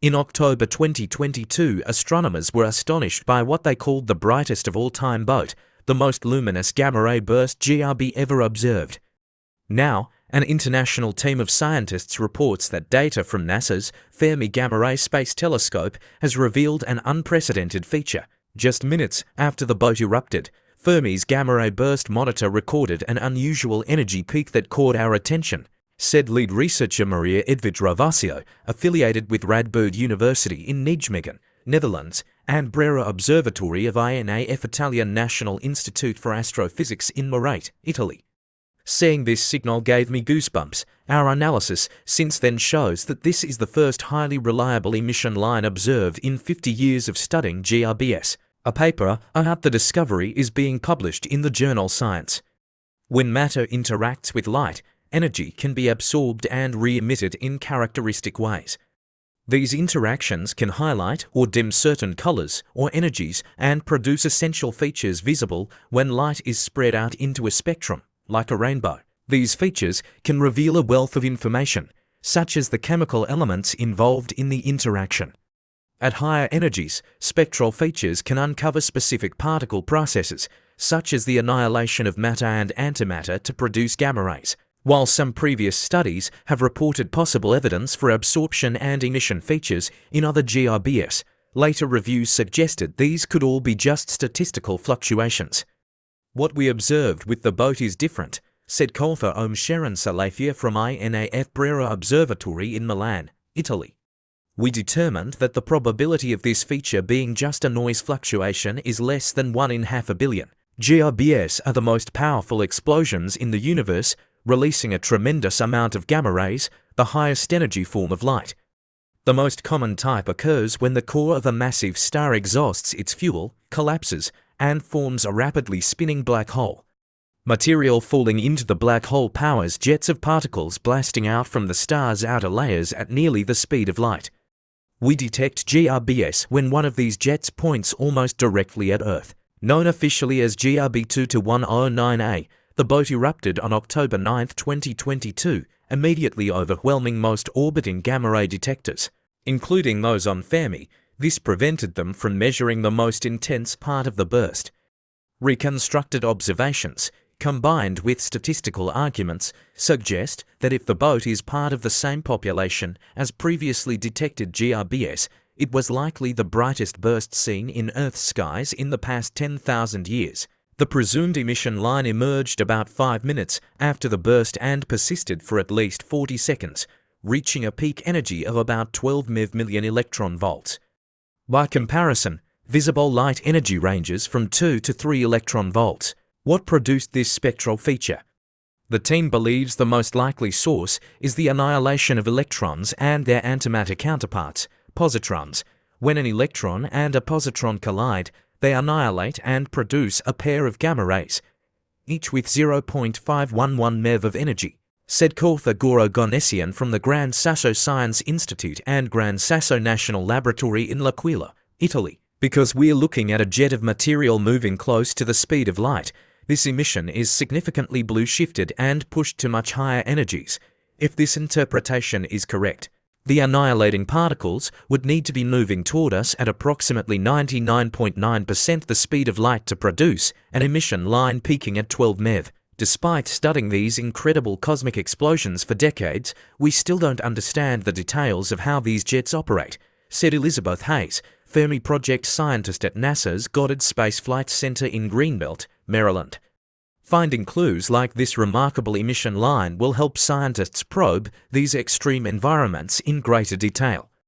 In October 2022, astronomers were astonished by what they called the brightest of all-time boat, the most luminous gamma-ray burst GRB ever observed. Now, an international team of scientists reports that data from NASA's Fermi Gamma-Ray Space Telescope has revealed an unprecedented feature. Just minutes after the boat erupted, Fermi's gamma-ray burst monitor recorded an unusual energy peak that caught our attention, said lead researcher Maria Edvidrovasio, affiliated with Radboud University in Nijmegen, Netherlands, and Brera Observatory of INAF Italian National Institute for Astrophysics in Milan, Italy. Seeing this signal gave me goosebumps. Our analysis since then shows that this is the first highly reliable emission line observed in 50 years of studying GRBs. A paper about the discovery is being published in the journal Science. When matter interacts with light, energy can be absorbed and re-emitted in characteristic ways. These interactions can highlight or dim certain colors or energies and produce essential features visible when light is spread out into a spectrum, like a rainbow. These features can reveal a wealth of information, such as the chemical elements involved in the interaction. At higher energies, spectral features can uncover specific particle processes, such as the annihilation of matter and antimatter to produce gamma rays. While some previous studies have reported possible evidence for absorption and emission features in other GRBs, later reviews suggested these could all be just statistical fluctuations. What we observed with the boat is different, said co-author Om Sharan Salafia from INAF-Brera Observatory in Milan, Italy. We determined that the probability of this feature being just a noise fluctuation is less than 1 in 500 million. GRBs are the most powerful explosions in the universe, releasing a tremendous amount of gamma rays, the highest energy form of light. The most common type occurs when the core of a massive star exhausts its fuel, collapses, and forms a rapidly spinning black hole. Material falling into the black hole powers jets of particles blasting out from the star's outer layers at nearly the speed of light. We detect GRBs when one of these jets points almost directly at Earth. Known officially as GRB 22-109A, the boat erupted on October 9, 2022, immediately overwhelming most orbiting gamma-ray detectors, including those on Fermi. This prevented them from measuring the most intense part of the burst. Reconstructed observations, combined with statistical arguments, suggest that if the boat is part of the same population as previously detected GRBs, it was likely the brightest burst seen in Earth's skies in the past 10,000 years. The presumed emission line emerged about 5 minutes after the burst and persisted for at least 40 seconds, reaching a peak energy of about 12 million electron volts. By comparison, visible light energy ranges from 2 to 3 electron volts. What produced this spectral feature? The team believes the most likely source is the annihilation of electrons and their antimatter counterparts, positrons. When an electron and a positron collide, they annihilate and produce a pair of gamma rays, each with 0.511 MeV of energy, said co-author Goro Gonessian from the Gran Sasso Science Institute and Gran Sasso National Laboratory in L'Aquila, Italy. Because we're looking at a jet of material moving close to the speed of light, this emission is significantly blue-shifted and pushed to much higher energies. If this interpretation is correct, the annihilating particles would need to be moving toward us at approximately 99.9% the speed of light to produce an emission line peaking at 12 MeV. Despite studying these incredible cosmic explosions for decades, we still don't understand the details of how these jets operate, said Elizabeth Hayes, Fermi Project scientist at NASA's Goddard Space Flight Center in Greenbelt, Maryland. Finding clues like this remarkable emission line will help scientists probe these extreme environments in greater detail.